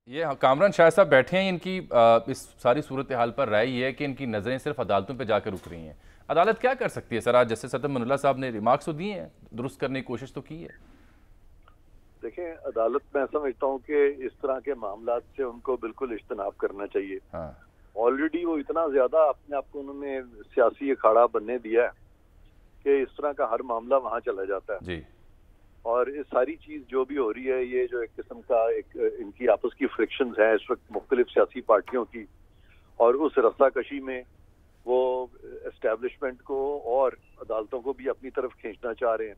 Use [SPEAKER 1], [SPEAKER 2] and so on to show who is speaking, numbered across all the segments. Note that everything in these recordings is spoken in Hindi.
[SPEAKER 1] ये कामरान शाह साहब बैठे हैं, इनकी इस सारी सूरत हाल पर राय ये है कि इनकी नज़रें सिर्फ अदालतों पे जाकर रुक रही हैं। अदालत क्या कर सकती है सर? आज जस्टिस सदर मनुल्लाह साहब ने रिमार्क्स तो दिए हैं, दुरुस्त करने की कोशिश तो की है।
[SPEAKER 2] देखें, अदालत मैं समझता हूँ कि इस तरह के मामला से उनको बिल्कुल इज्तनाब करना चाहिए।
[SPEAKER 1] हाँ।
[SPEAKER 2] ऑलरेडी वो इतना ज्यादा अपने आप को उन्होंने सियासी अखाड़ा बनने दिया है कि इस तरह का हर मामला वहाँ चला जाता है
[SPEAKER 1] जी।
[SPEAKER 2] और इस सारी चीज जो भी हो रही है, ये जो एक किस्म का इनकी आपस की फ्रिक्शंस हैं इस वक्त मुख्तलिफ सियासी पार्टियों की, और उस रस्साकशी में वो एस्टेब्लिशमेंट को और अदालतों को भी अपनी तरफ खींचना चाह रहे हैं।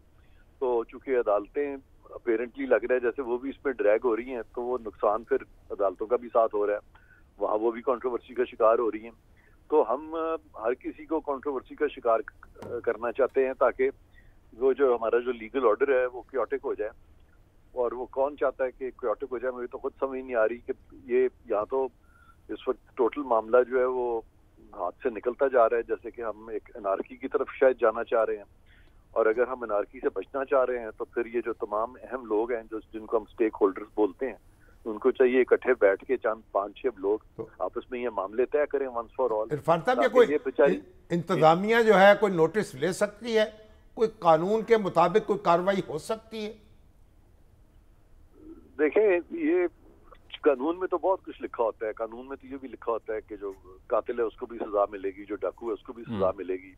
[SPEAKER 2] तो चूंकि अदालतें अपेरेंटली लग रहा है जैसे वो भी इसमें ड्रैग हो रही हैं, तो वो नुकसान फिर अदालतों का भी साथ हो रहा है, वहाँ वो भी कंट्रोवर्सी का शिकार हो रही हैं। तो हम हर किसी को कंट्रोवर्सी का शिकार करना चाहते हैं ताकि वो जो हमारा जो लीगल ऑर्डर है वो क्योटिक हो जाए। और वो कौन चाहता है कि क्योटिक हो जाए? मुझे तो खुद समझ नहीं आ रही कि ये यहाँ तो इस वक्त टोटल मामला जो है वो हाथ से निकलता जा रहा है, जैसे कि हम एक अनारकी की तरफ शायद जाना चाह रहे हैं। और अगर हम अनारकी से बचना चाह रहे हैं तो फिर ये जो तमाम अहम लोग हैं जो जिनको हम स्टेक होल्डर्स बोलते हैं, उनको चाहिए इकट्ठे बैठ के चंद 5-6 लोग
[SPEAKER 3] तो
[SPEAKER 2] आपस में ये मामले तय करें वंस फॉर ऑल।
[SPEAKER 3] इरफान साहब, ये कोई इंतजामिया जो है कोई नोटिस ले सकती है? कोई कानून के मुताबिक कोई कार्रवाई हो सकती है?
[SPEAKER 2] देखें, ये कानून में तो बहुत कुछ लिखा होता है। कानून में तो ये भी लिखा होता है कि जो कातिल है उसको भी सजा मिलेगी, जो डाकू है उसको भी सजा मिलेगी,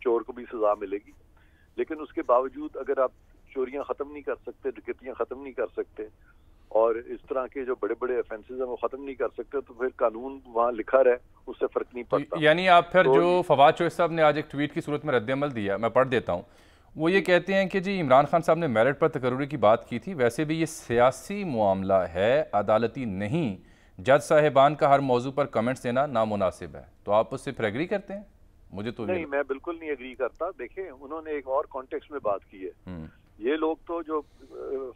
[SPEAKER 2] चोर को भी सजा मिलेगी। लेकिन उसके बावजूद अगर आप चोरियां खत्म नहीं कर सकते, डकैतियां खत्म नहीं कर सकते और इस तरह के जो बड़े बड़े ऑफेंसेस हैं वो खत्म नहीं कर सकते, तो फिर कानून वहाँ लिखा रहे उससे फर्क नहीं पड़ता।
[SPEAKER 1] तो यानी आप फिर जो फवाद चौधरी साहब ने आज एक ट्वीट की सूरत में रद्द-ए-अमल दिया, मैं पढ़ देता हूँ। वो ये कहते हैं कि जी इमरान खान साहब ने मेरिट पर तकर्रुरी की बात की थी, वैसे भी ये सियासी मामला है, अदालती नहीं। जज साहिबान का हर मौजू पर कमेंट्स देना नामुनासिब है। तो आप उससे फिर एग्री करते हैं? मुझे तो
[SPEAKER 2] नहीं, मैं बिल्कुल नहीं एग्री करता। देखें, उन्होंने एक और कॉन्टेक्स्ट में बात की है। ये लोग तो जो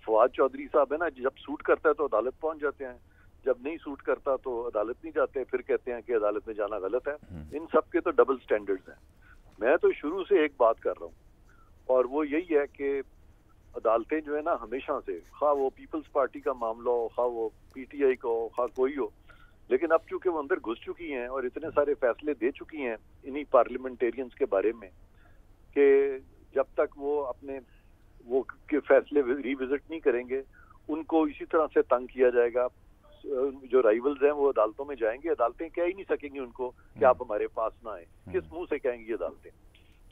[SPEAKER 2] फवाद चौधरी साहब है ना, जब सूट करता है तो अदालत पहुंच जाते हैं, जब नहीं सूट करता तो अदालत नहीं जाते, फिर कहते हैं कि अदालत में जाना गलत है। इन सब के तो डबल स्टैंडर्ड्स हैं। मैं तो शुरू से एक बात कर रहा हूँ और वो यही है कि अदालतें जो है ना हमेशा से, खा वो पीपल्स पार्टी का मामला हो, खा वो PTI का हो, खा कोई हो, लेकिन अब चूंकि वो अंदर घुस चुकी हैं और इतने सारे फैसले दे चुकी हैं इन्हीं पार्लियामेंटेरियंस के बारे में कि जब तक वो अपने वो के फैसले रिविजिट नहीं करेंगे उनको इसी तरह से तंग किया जाएगा। जो राइवल्स हैं वो अदालतों में जाएंगे, अदालतें कह ही नहीं सकेंगी उनको कि आप हमारे पास ना आए। किस मुंह से कहेंगी ये अदालतें?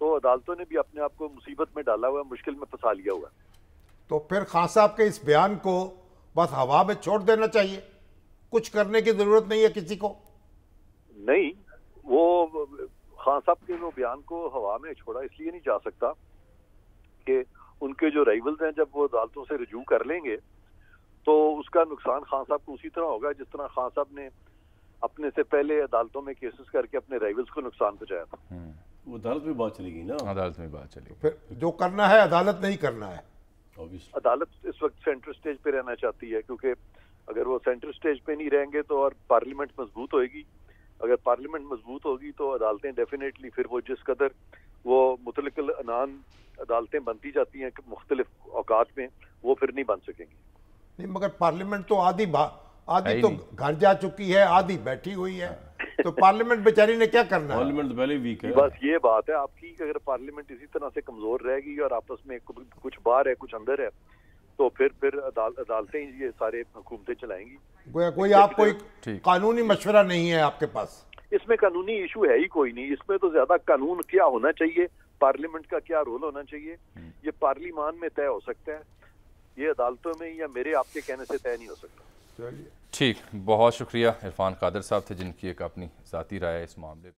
[SPEAKER 2] तो अदालतों ने भी अपने आप को मुसीबत में डाला हुआ है, मुश्किल में फंसा लिया हुआ है।
[SPEAKER 3] तो फिर खान साहब के इस बयान को बस हवा में छोड़ देना चाहिए, कुछ करने की जरूरत नहीं है किसी को?
[SPEAKER 2] नहीं, वो खान साहब के वो बयान को हवा में छोड़ा इसलिए नहीं जा सकता कि उनके जो राइवल्स हैं जब वो अदालतों से रुजू कर लेंगे तो उसका नुकसान खान साहब को उसी तरह होगा जिस तरह खान साहब ने अपने से पहले अदालतों में केसेस करके अपने राइवल्स को नुकसान पहुंचाया था।
[SPEAKER 4] वो अदालत में बात चलेगी ना,
[SPEAKER 1] अदालत में बात चलेगी।
[SPEAKER 3] फिर जो करना है अदालत नहीं करना है।
[SPEAKER 2] अदालत इस वक्त सेंटर स्टेज पे रहना चाहती है, क्योंकि अगर वो सेंटर स्टेज पे नहीं रहेंगे तो और पार्लियामेंट मजबूत होएगी। अगर पार्लियामेंट मजबूत होगी तो अदालतें डेफिनेटली फिर वो जिस कदर वो मुतलकल अनान अदालतें बनती जाती हैं मुख्तलिफ औकात में, वो फिर नहीं बन सकेंगी।
[SPEAKER 3] नहीं, मगर पार्लियामेंट तो आधी तो घर जा चुकी है, आधी बैठी हुई है, तो पार्लियामेंट बेचारी ने क्या करना है?
[SPEAKER 4] पार्लियामेंट तो पहले वीक है।
[SPEAKER 2] बस ये बात है आपकी कि अगर पार्लियामेंट इसी तरह से कमजोर रहेगी और आपस में कुछ बाहर है कुछ अंदर है, तो फिर अदालतें ये सारे हुकूमतें चलाएंगी।
[SPEAKER 3] कोई आप कोई कानूनी मशवरा नहीं है आपके पास?
[SPEAKER 2] इसमें कानूनी इशू है ही कोई नहीं। इसमें तो ज्यादा कानून क्या होना चाहिए, पार्लियामेंट का क्या रोल होना चाहिए, ये पार्लियामान में तय हो सकता है, ये अदालतों में या मेरे आपके कहने से तय नहीं हो सकता।
[SPEAKER 1] ठीक, बहुत शुक्रिया। इरफान कादर साहब थे जिनकी एक अपनी ज़ाती राय है इस मामले